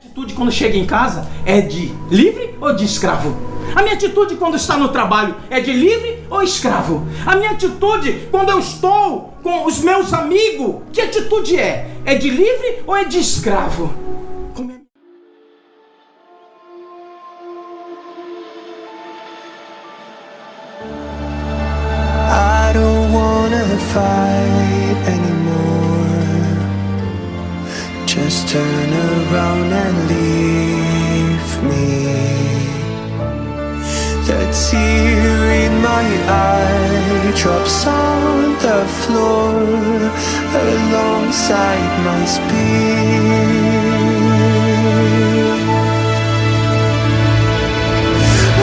Atitude quando chega em casa é de livre ou de escravo? A minha atitude quando está no trabalho é de livre ou escravo? A minha atitude quando eu estou com os meus amigos, que atitude é? É de livre ou é de escravo? I don't wanna fight anymore. Just turn around and leave me. The tear in my eye drops on the floor alongside my speed.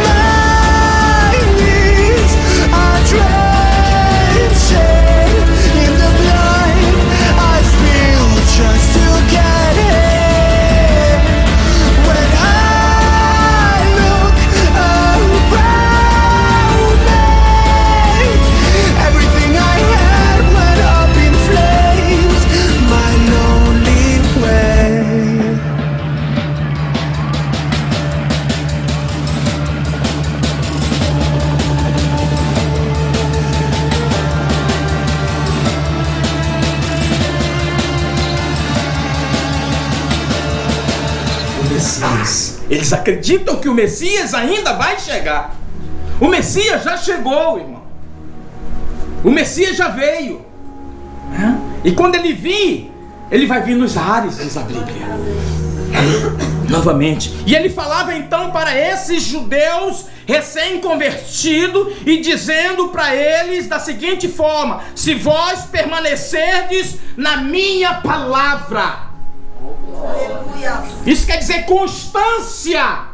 My knees are drenching in the blood I spill just to get in. When I look around me, everything I had went up in flames. My lonely way. O Messias. Eles acreditam que o Messias ainda vai chegar. O Messias já chegou, irmão. O Messias já veio. Né? E quando ele vir, ele vai vir nos ares, diz a Bíblia. Novamente. E ele falava então para esses judeus recém-convertidos e dizendo para eles da seguinte forma: se vós permanecerdes na minha palavra. Isso quer dizer constância.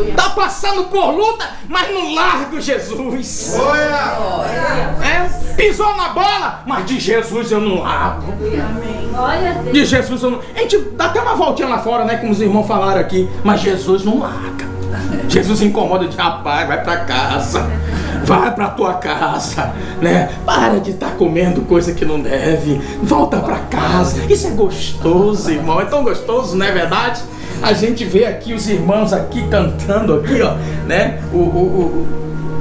Está passando por luta, mas não larga Jesus. Pisou na bola, mas de Jesus eu não largo. De Jesus eu não. A gente dá até uma voltinha lá fora, né? Como os irmãos falaram aqui, mas Jesus não larga. Jesus incomoda de rapaz, vai pra casa. Vai pra tua casa, né? Para de estar comendo coisa que não deve. Volta pra casa. Isso é gostoso, irmão. É tão gostoso, não é verdade? A gente vê aqui os irmãos aqui cantando aqui, ó, né?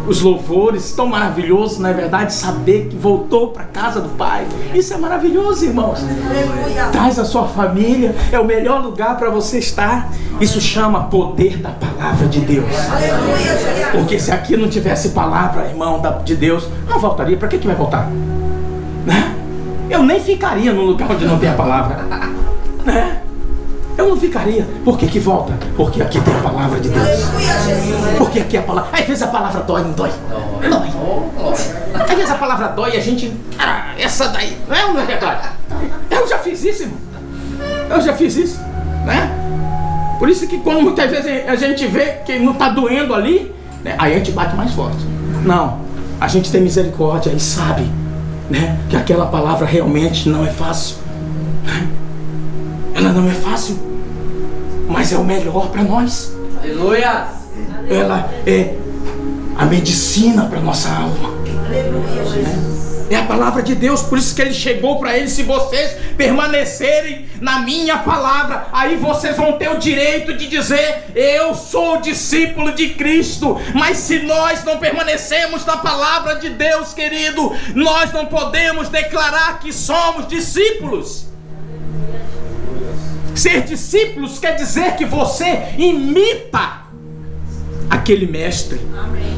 Os louvores, tão maravilhoso, não é verdade? Saber que voltou para casa do Pai. Isso é maravilhoso, irmãos. Traz a sua família, é o melhor lugar para você estar. Isso chama poder da palavra de Deus. Porque se aqui não tivesse palavra, irmão, de Deus, não voltaria. Para que vai voltar? Né? Eu nem ficaria no lugar onde não tem a palavra. Né? Eu não ficaria. Por que volta? Porque aqui tem a palavra de Deus. Porque aqui a palavra. Às vezes a palavra dói, não dói? Dói. Às vezes a palavra dói e a gente. Essa daí. Não é ou não é verdade? Eu já fiz isso, irmão. Eu já fiz isso. Né? Por isso que quando muitas vezes a gente vê que não está doendo ali, né, aí a gente bate mais forte. Não. A gente tem misericórdia e sabe, né, que aquela palavra realmente não é fácil. Ela não é fácil, mas é o melhor para nós. Aleluia! Ela é a medicina para nossa alma. Aleluia. É a palavra de Deus, por isso que ele chegou para eles: se vocês permanecerem na minha palavra, aí vocês vão ter o direito de dizer: eu sou discípulo de Cristo. Mas se nós não permanecemos na palavra de Deus, querido, nós não podemos declarar que somos discípulos. Ser discípulos quer dizer que você imita aquele mestre,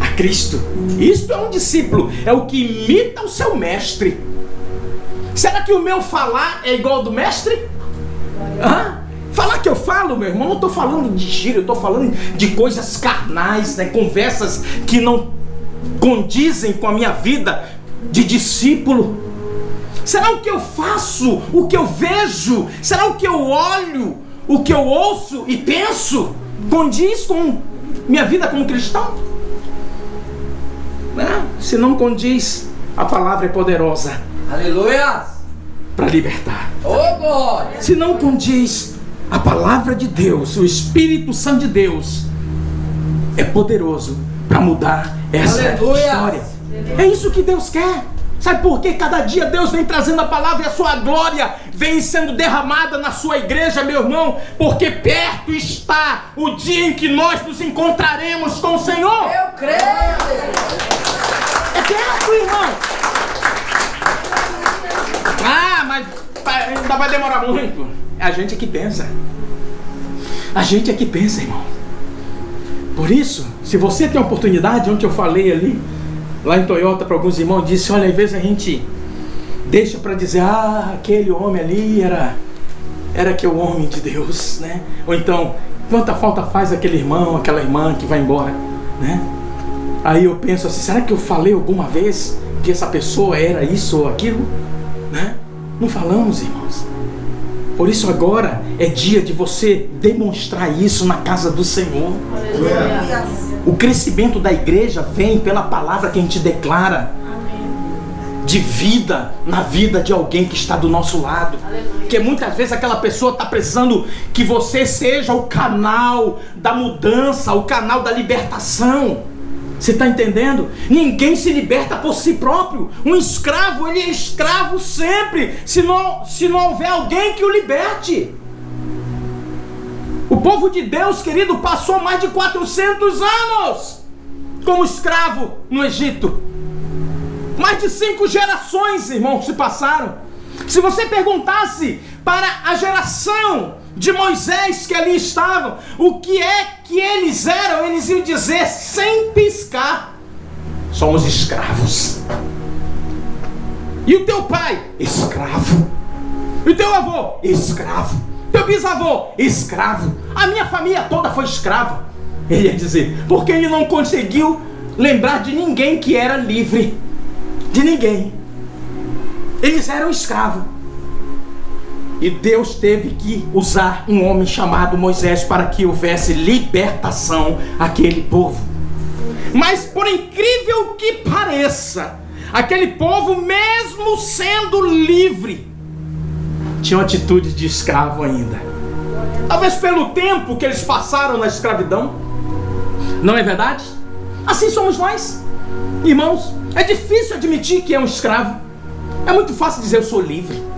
a Cristo. Isto é um discípulo, é o que imita o seu mestre. Será que o meu falar é igual ao do mestre? Falar que eu falo, meu irmão, não estou falando de gíria, eu estou falando de coisas carnais, né? Conversas que não condizem com a minha vida de discípulo. Será o que eu faço, o que eu vejo, será o que eu olho, o que eu ouço e penso condiz com minha vida como cristão? Se não condiz, a palavra é poderosa. Aleluia! Para libertar. Oh, glória! Se não condiz, a palavra de Deus, o Espírito Santo de Deus é poderoso para mudar essa história. É isso que Deus quer. Sabe por que cada dia Deus vem trazendo a palavra e a sua glória vem sendo derramada na sua igreja, meu irmão? Porque perto está o dia em que nós nos encontraremos com o Senhor. Eu creio. É perto, irmão. Ah, mas ainda vai demorar muito. É a gente que pensa. A gente é que pensa, irmão. Por isso, se você tem a oportunidade, ontem eu falei ali, lá em Toyota, para alguns irmãos, disse, olha, às vezes a gente deixa para dizer, aquele homem ali era que o homem de Deus, né? Ou então, quanta falta faz aquele irmão, aquela irmã que vai embora, né? Aí eu penso assim, será que eu falei alguma vez que essa pessoa era isso ou aquilo? Né? Não falamos, irmãos. Por isso agora é dia de você demonstrar isso na casa do Senhor. Aleluia. O crescimento da igreja vem pela palavra que a gente declara. Amém. De vida na vida de alguém que está do nosso lado. Aleluia. Porque muitas vezes aquela pessoa está precisando que você seja o canal da mudança, o canal da libertação. Você está entendendo? Ninguém se liberta por si próprio. Um escravo, ele é escravo sempre, se não houver alguém que o liberte. O povo de Deus, querido, passou mais de 400 anos como escravo no Egito. Mais de 5 gerações, irmãos, se passaram. Se você perguntasse para a geração de Moisés que ali estavam, o que é que eles eram, eles iam dizer sem piscar, somos escravos. E o teu pai? Escravo. E o teu avô? Escravo. Teu bisavô? Escravo. A minha família toda foi escrava. Ele ia dizer, porque ele não conseguiu lembrar de ninguém que era livre. De ninguém. Eles eram escravos. E Deus teve que usar um homem chamado Moisés para que houvesse libertação àquele povo. Mas por incrível que pareça, aquele povo, mesmo sendo livre, tinha uma atitude de escravo ainda. Talvez pelo tempo que eles passaram na escravidão. Não é verdade? Assim somos nós, irmãos. É difícil admitir que é um escravo. É muito fácil dizer eu sou livre.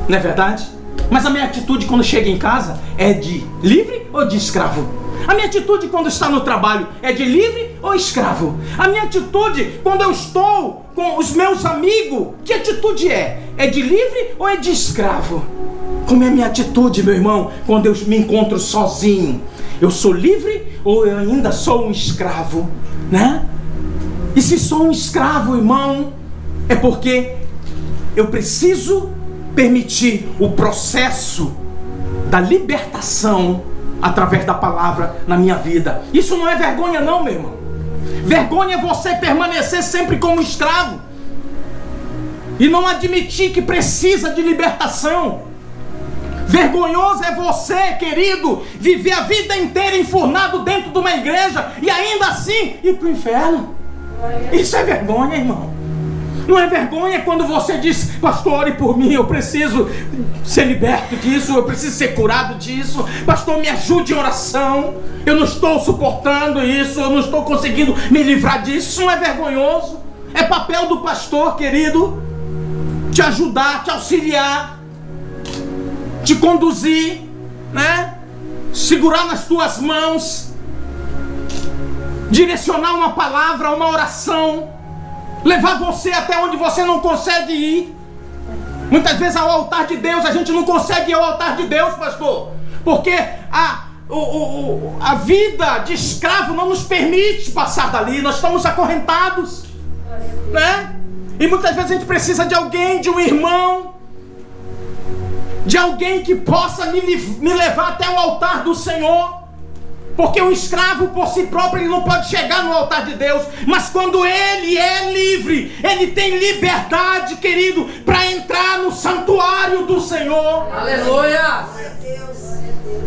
Não é verdade? Mas a minha atitude quando chego em casa é de livre ou de escravo? A minha atitude quando está no trabalho é de livre ou escravo? A minha atitude quando eu estou com os meus amigos, que atitude é? É de livre ou é de escravo? Como é a minha atitude, meu irmão, quando eu me encontro sozinho? Eu sou livre ou eu ainda sou um escravo? Né? E se sou um escravo, irmão, é porque eu preciso permitir o processo da libertação através da palavra na minha vida. Isso não é vergonha não, meu irmão. Vergonha é você permanecer sempre como escravo e não admitir que precisa de libertação. Vergonhoso é você, querido, viver a vida inteira enfurnado dentro de uma igreja e ainda assim ir para o inferno. Isso é vergonha, irmão. Não é vergonha quando você diz, pastor, ore por mim, eu preciso ser liberto disso, eu preciso ser curado disso, pastor, me ajude em oração, eu não estou suportando isso, eu não estou conseguindo me livrar disso. Isso não é vergonhoso. É papel do pastor, querido, te ajudar, te auxiliar, te conduzir, né? Segurar nas tuas mãos, direcionar uma palavra, uma oração, levar você até onde você não consegue ir. Muitas vezes ao altar de Deus a gente não consegue ir ao altar de Deus, pastor, porque a vida de escravo não nos permite passar dali. Nós estamos acorrentados, né? E muitas vezes a gente precisa de alguém, de um irmão, de alguém que possa me levar até o altar do Senhor. Porque um escravo por si próprio, ele não pode chegar no altar de Deus. Mas quando ele é livre, ele tem liberdade, querido, para entrar no santuário do Senhor. Aleluia!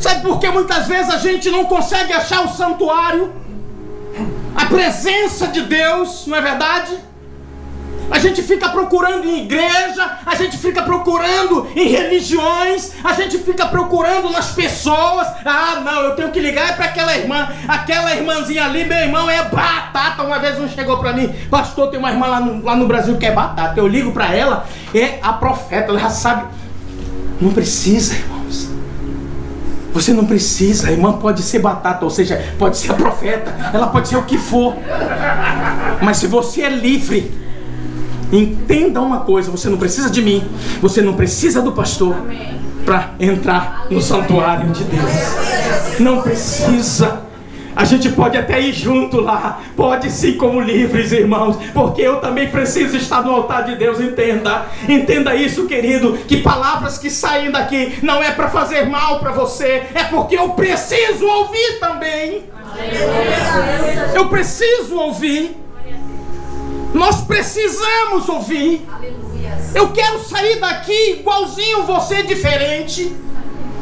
Sabe por que muitas vezes a gente não consegue achar o santuário? A presença de Deus, não é verdade? A gente fica procurando em igreja, a gente fica procurando em religiões, a gente fica procurando nas pessoas. Ah, não, eu tenho que ligar para aquela irmãzinha ali, meu irmão, é batata. Uma vez um chegou para mim, pastor, tem uma irmã lá no Brasil que é batata. Eu ligo para ela, é a profeta, ela já sabe. Não precisa, irmãos. Você não precisa, a irmã pode ser batata, ou seja, pode ser a profeta, ela pode ser o que for. Mas se você é livre, entenda uma coisa, você não precisa de mim, você não precisa do pastor para entrar no santuário de Deus. Não precisa. A gente pode até ir junto lá, pode sim, como livres, irmãos, porque eu também preciso estar no altar de Deus. Entenda isso, querido, que palavras que saem daqui não é para fazer mal para você, é porque eu preciso ouvir também. Eu preciso ouvir. Nós precisamos ouvir. Eu quero sair daqui igualzinho você, diferente.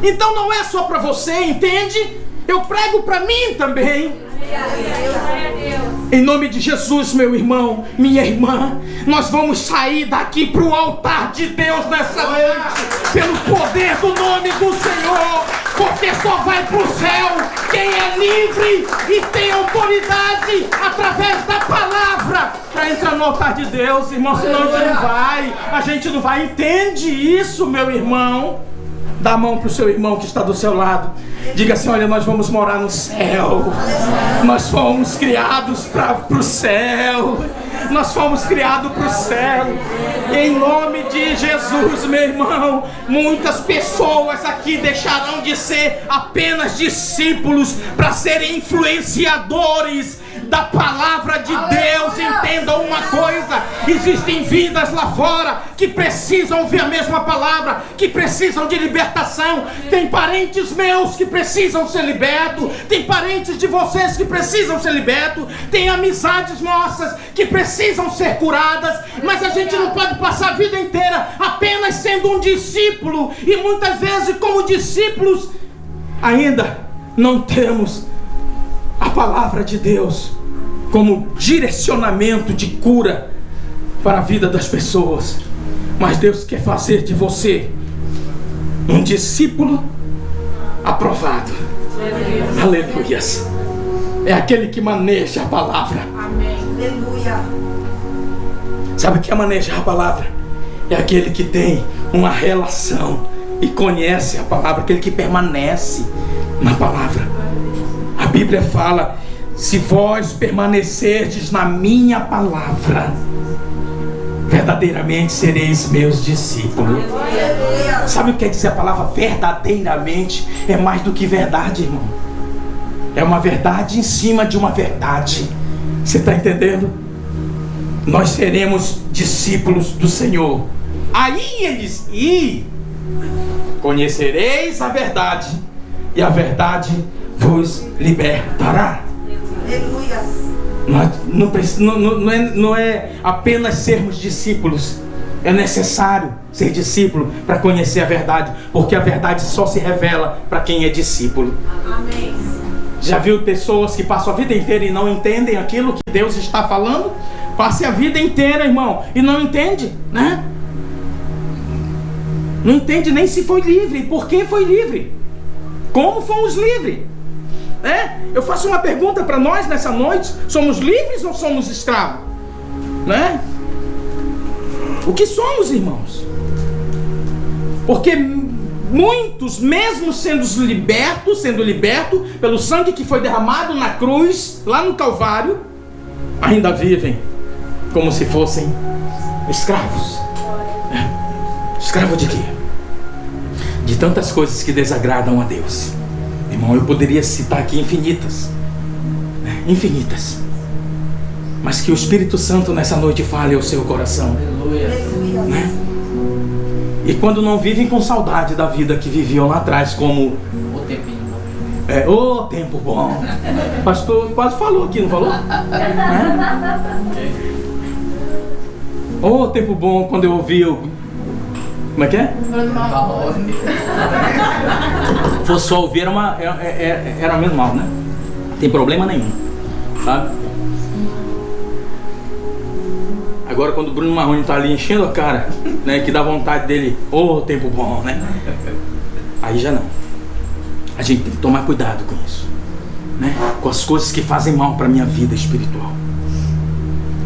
Então não é só para você, entende? Eu prego para mim também. Em nome de Jesus, meu irmão, minha irmã, nós vamos sair daqui para o altar de Deus nessa noite, pelo poder do nome do Senhor, porque só vai para o céu quem é livre e tem autoridade através da palavra para entrar no altar de Deus, irmão. Senão a gente não vai. Entende isso, meu irmão? Dá a mão para o seu irmão que está do seu lado. Diga assim: olha, nós vamos morar no céu. Nós fomos criados para o céu. Nós fomos criados para o céu. Em nome de Jesus, meu irmão, muitas pessoas aqui deixarão de ser apenas discípulos para serem influenciadores da palavra de Deus. Entenda uma coisa: existem vidas lá fora que precisam ouvir a mesma palavra, que precisam de libertação. Tem parentes meus que precisam ser libertos, tem parentes de vocês que precisam ser libertos, tem amizades nossas que precisam ser curadas. Mas a gente não pode passar a vida inteira apenas sendo um discípulo, e muitas vezes como discípulos ainda não temos a palavra de Deus como direcionamento de cura para a vida das pessoas. Mas Deus quer fazer de você um discípulo aprovado. Aleluias. É aquele que maneja a palavra. Amém. Aleluia. Sabe o que é manejar a palavra? É aquele que tem uma relação e conhece a palavra, aquele que permanece na palavra. A Bíblia fala: se vós permanecerdes na minha palavra, verdadeiramente sereis meus discípulos. Sabe o que quer dizer a palavra verdadeiramente? É mais do que verdade, irmão. É uma verdade em cima de uma verdade. Você está entendendo? Nós seremos discípulos do Senhor. Aí eles: e conhecereis a verdade, e a verdade vos libertará. Não é apenas sermos discípulos. É necessário ser discípulo para conhecer a verdade, porque a verdade só se revela para quem é discípulo. Amém. Já viu pessoas que passam a vida inteira e não entendem aquilo que Deus está falando? Passe a vida inteira, irmão, e não entende, né? Não entende nem se foi livre, por que foi livre, como fomos livres. Eu faço uma pergunta para nós nessa noite: somos livres ou somos escravos? Né? O que somos, irmãos? Porque muitos, mesmo sendo libertos pelo sangue que foi derramado na cruz, lá no Calvário, ainda vivem como se fossem escravos. Escravo de quê? De tantas coisas que desagradam a Deus. Irmão, eu poderia citar aqui infinitas, infinitas, mas que o Espírito Santo nessa noite fale ao seu coração, né? E quando não vivem com saudade da vida que viviam lá atrás, como O tempinho. o tempo bom. Pastor quase falou aqui, não falou? O tempo bom, quando eu ouvi como é que é? Fosse só ouvir era menos mal, né? Tem problema nenhum, sabe? Agora quando o Bruno Marrone tá ali enchendo a cara, né, que dá vontade dele, tempo bom, né? Aí já não. A gente tem que tomar cuidado com isso, né? Com as coisas que fazem mal para minha vida espiritual,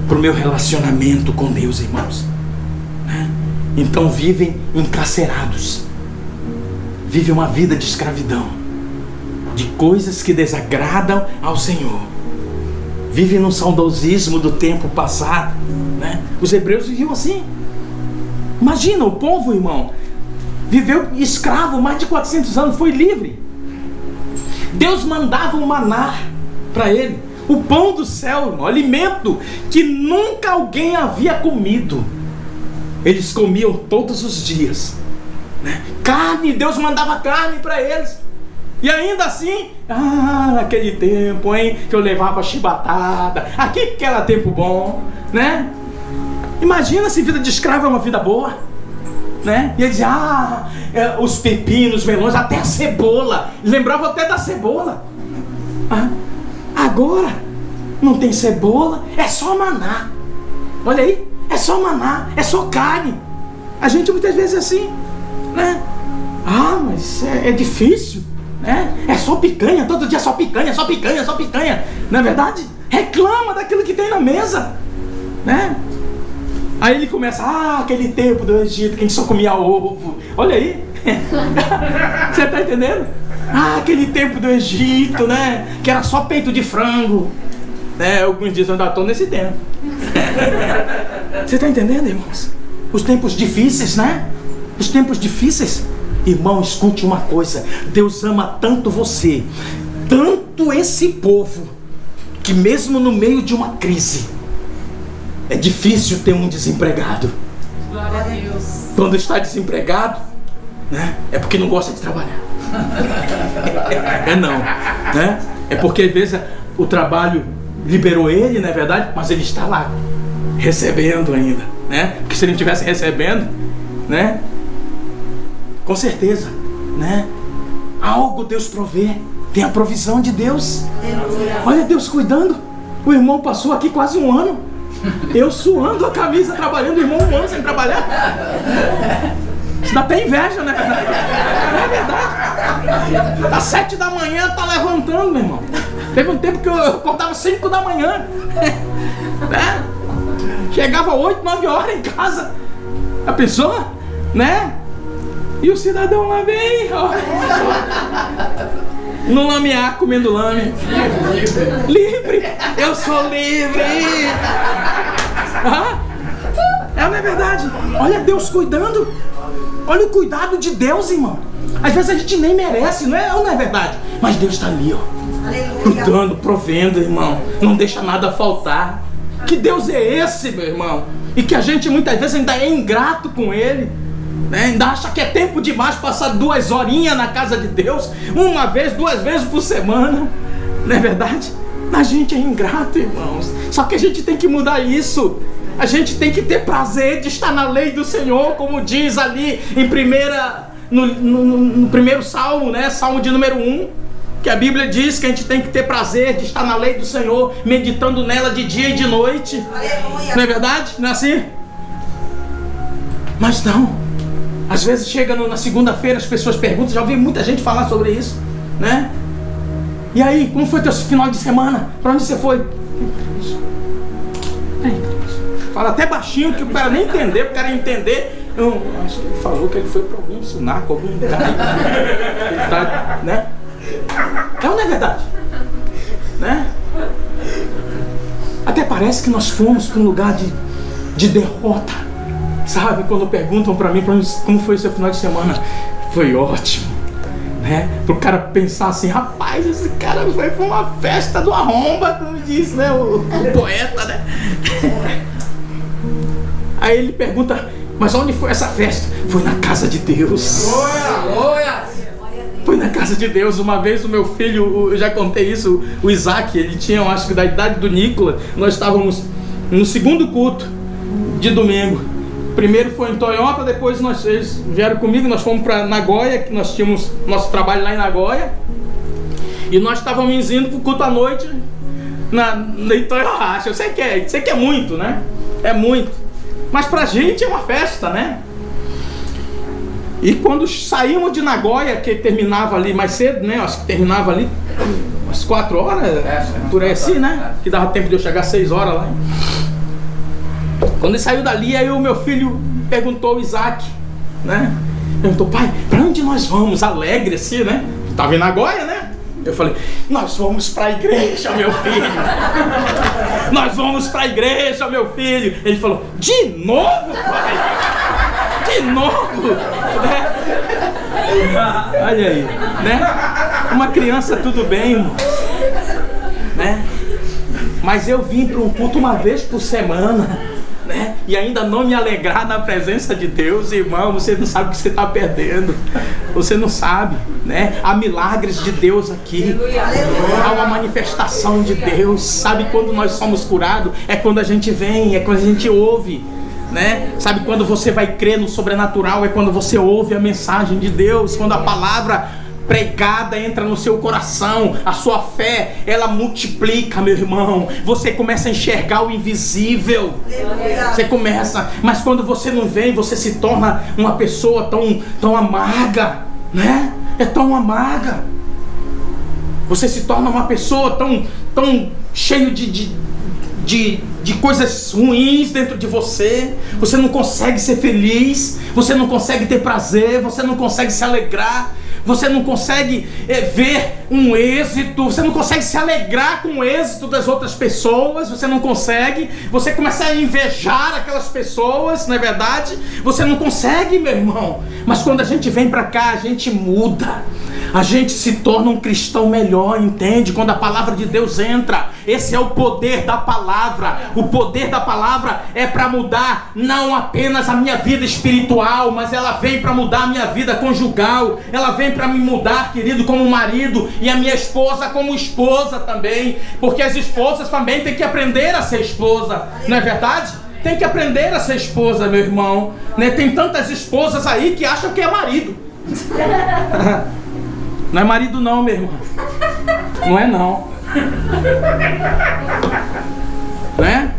pro meu relacionamento com Deus, irmãos, né? Então vivem encarcerados, vivem uma vida de escravidão, de coisas que desagradam ao Senhor. Vivem no saudosismo do tempo passado, né? Os hebreus viviam assim. Imagina, o povo, irmão, viveu escravo mais de 400 anos, foi livre. Deus mandava o maná para ele, o pão do céu, irmão, alimento que nunca alguém havia comido. Eles comiam todos os dias, né? Carne, Deus mandava carne para eles. E ainda assim, naquele tempo, hein, que eu levava chibatada, aquele que era tempo bom, né? Imagina se vida de escravo é uma vida boa, né? E ele dizia, os pepinos, os melões, até a cebola, lembrava até da cebola. Agora, não tem cebola, é só maná. Olha aí, é só maná, é só carne. A gente muitas vezes é assim, né? Mas é difícil. É só picanha, todo dia só picanha, só picanha, só picanha. Não é verdade? Reclama daquilo que tem na mesa, né? Aí ele começa, aquele tempo do Egito que a gente só comia ovo. Olha aí. Você está entendendo? Aquele tempo do Egito, né? Que era só peito de frango. Alguns dias eu ainda estou nesse tempo. Você está entendendo, irmãos? Os tempos difíceis, né? Os tempos difíceis. Irmão, escute uma coisa. Deus ama tanto você, tanto esse povo, que mesmo no meio de uma crise, é difícil ter um desempregado. Glória a Deus. Quando está desempregado, né, é porque não gosta de trabalhar. Não, né? É porque às vezes o trabalho liberou ele, não é verdade? Mas ele está lá, recebendo ainda, né? Porque se ele não estivesse recebendo, né? Com certeza, né? Algo Deus provê. Tem a provisão de Deus. Olha Deus cuidando. O irmão passou aqui quase um ano. Eu suando a camisa, trabalhando. O irmão um ano sem trabalhar. Isso dá até inveja, não é verdade? Não é verdade? Às 7 da manhã tá levantando, meu irmão. Teve um tempo que eu acordava 5 da manhã. Né? Chegava 8, 9 horas em casa. A pessoa, né? E o cidadão lá vem, no lamear, comendo lame. Livre! Eu sou livre! Não é verdade? Olha Deus cuidando. Olha o cuidado de Deus, irmão. Às vezes a gente nem merece, não é verdade? Mas Deus está ali, cuidando, provendo, irmão. Não deixa nada faltar. Que Deus é esse, meu irmão? E que a gente muitas vezes ainda é ingrato com Ele. Ainda acha que é tempo demais passar 2 horinhas na casa de Deus, 1 vez, 2 vezes por semana. Não é verdade? A gente é ingrato, irmãos. Só que a gente tem que mudar isso. A gente tem que ter prazer de estar na lei do Senhor, como diz ali em no primeiro salmo, né? Salmo de número 1, que a Bíblia diz que a gente tem que ter prazer de estar na lei do Senhor, meditando nela de dia e de noite. Aleluia. Não é verdade? Não é assim? Mas não. Às vezes chega na segunda-feira, as pessoas perguntam, já ouvi muita gente falar sobre isso, né? E aí, como foi teu final de semana? Pra onde você foi? Fala até baixinho, que o cara nem entender, o cara entender. Eu acho que ele falou que ele foi pra algum sunaco, algum lugar. Ele tá, né? Não é verdade? Né? Até parece que nós fomos para um lugar de derrota. Sabe, quando perguntam pra mim como foi o seu final de semana, foi ótimo, né? Pro cara pensar assim, rapaz, esse cara foi pra uma festa do arromba, como diz, né? O poeta, né? Aí ele pergunta, mas onde foi essa festa? Foi na casa de Deus. Foi na casa de Deus. Uma vez o meu filho, eu já contei isso, o Isaac, ele tinha, eu acho que da idade do Nicolas, nós estávamos no segundo culto de domingo. Primeiro foi em Toyota, depois eles vieram comigo, nós fomos para Nagoya, que nós tínhamos nosso trabalho lá em Nagoya. E nós estávamos indo para o culto à noite em Toyohashi. Eu sei que é muito, né? É muito. Mas pra gente é uma festa, né? E quando saímos de Nagoya, que terminava ali mais cedo, né? Acho que terminava ali umas 4 horas, por aí assim, né? Que dava tempo de eu chegar às 6 horas lá. Quando ele saiu dali, aí o meu filho perguntou, o Isaac, né? Perguntou, pai, pra onde nós vamos? Alegre assim, né? Tava em Nagoya, né? Eu falei, nós vamos pra igreja, meu filho. Nós vamos pra igreja, meu filho. Ele falou, de novo, pai? De novo? Né? Olha aí, né? Uma criança tudo bem, irmão, né? Mas eu vim para um culto uma vez por semana, né? E ainda não me alegrar na presença de Deus, irmão, você não sabe o que você está perdendo. Você não sabe, né? Há milagres de Deus aqui. Há uma manifestação de Deus. Sabe quando nós somos curados? É quando a gente vem, é quando a gente ouve, né? Sabe quando você vai crer no sobrenatural? É quando você ouve a mensagem de Deus, quando a palavra pregada entra no seu coração, a sua fé, ela multiplica, meu irmão. Você começa a enxergar o invisível. Você começa, mas quando você não vem, você se torna uma pessoa tão amarga, né? É tão amarga. Você se torna uma pessoa tão cheio de coisas ruins dentro de você. Você não consegue ser feliz, você não consegue ter prazer, você não consegue se alegrar, você não consegue ver um êxito, você não consegue se alegrar com o êxito das outras pessoas, você não consegue, você começa a invejar aquelas pessoas, não é verdade? Você não consegue, meu irmão. Mas quando a gente vem pra cá, a gente muda, a gente se torna um cristão melhor, entende? Quando a palavra de Deus entra, esse é o poder da palavra. O poder da palavra é para mudar não apenas a minha vida espiritual, mas ela vem para mudar a minha vida conjugal. Ela vem para me mudar, querido, como marido, e a minha esposa como esposa também, porque as esposas também têm que aprender a ser esposa, não é verdade? Tem que aprender a ser esposa, meu irmão, né? Tem tantas esposas aí que acham que é marido. Não é marido não, meu irmão. Não é não. Né?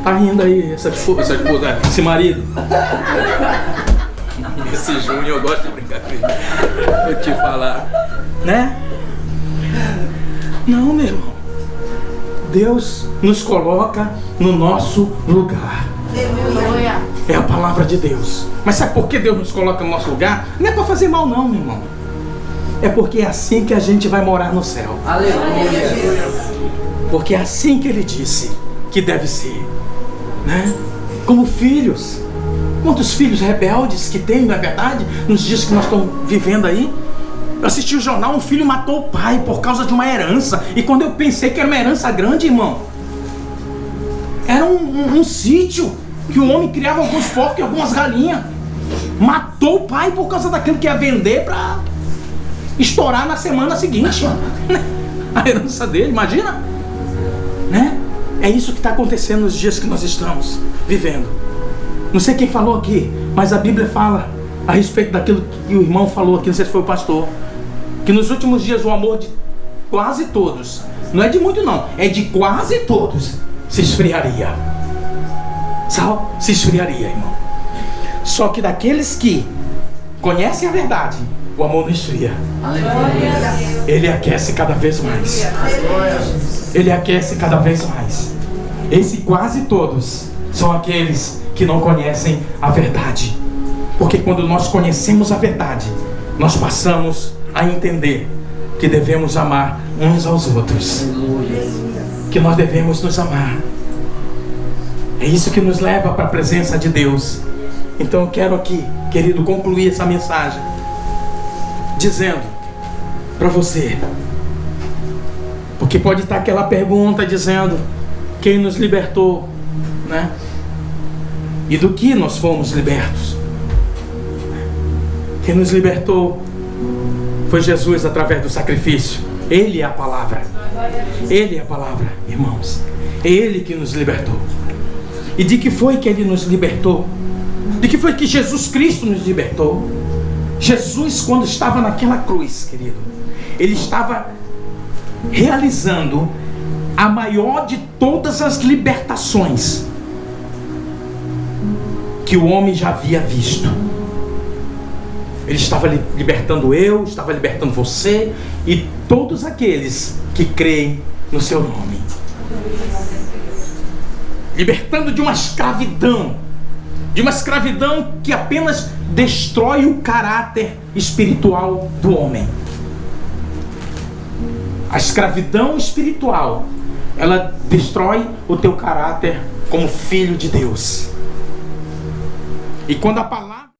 Tá rindo aí essa esposa, esse marido. Esse Júnior, eu gosto de brincar com ele. Vou te falar, né? Não, meu irmão. Deus nos coloca no nosso lugar. É a palavra de Deus. Mas sabe por que Deus nos coloca no nosso lugar? Não é para fazer mal não, meu irmão. É porque é assim que a gente vai morar no céu. Aleluia. Porque é assim que Ele disse que deve ser, né? Como filhos. Quantos filhos rebeldes que tem, não é verdade? Nos dias que nós estamos vivendo aí. Eu assisti o jornal, um filho matou o pai por causa de uma herança. E quando eu pensei que era uma herança grande, irmão, era um sítio que o homem criava alguns porcos e algumas galinhas. Matou o pai por causa daquilo que ia vender para estourar na semana seguinte. A herança dele, imagina, né? É isso que está acontecendo nos dias que nós estamos vivendo. Não sei quem falou aqui, mas a Bíblia fala a respeito daquilo que o irmão falou aqui, não sei se foi o pastor, que nos últimos dias o amor de quase todos, não é de muito não, é de quase todos, se esfriaria. Se esfriaria, irmão. Só que daqueles que conhecem a verdade, o amor não esfria. Ele aquece cada vez mais. Ele aquece cada vez mais. Esse quase todos são aqueles que não conhecem a verdade. Porque quando nós conhecemos a verdade, nós passamos a entender que devemos amar uns aos outros. Que nós devemos nos amar. É isso que nos leva para a presença de Deus. Então eu quero aqui, querido, concluir essa mensagem dizendo para você, porque pode estar aquela pergunta dizendo quem nos libertou, né? E do que nós fomos libertos? Quem nos libertou foi Jesus através do sacrifício. Ele é a palavra. Ele é a palavra, irmãos. É Ele que nos libertou. E de que foi que Ele nos libertou? De que foi que Jesus Cristo nos libertou? Jesus, quando estava naquela cruz, querido, Ele estava realizando a maior de todas as libertações. que o homem já havia visto. Ele estava libertando eu, estava libertando você e todos aqueles que creem no seu nome. Libertando de uma escravidão que apenas destrói o caráter espiritual do homem. A escravidão espiritual, ela destrói o teu caráter como filho de Deus. E quando a palavra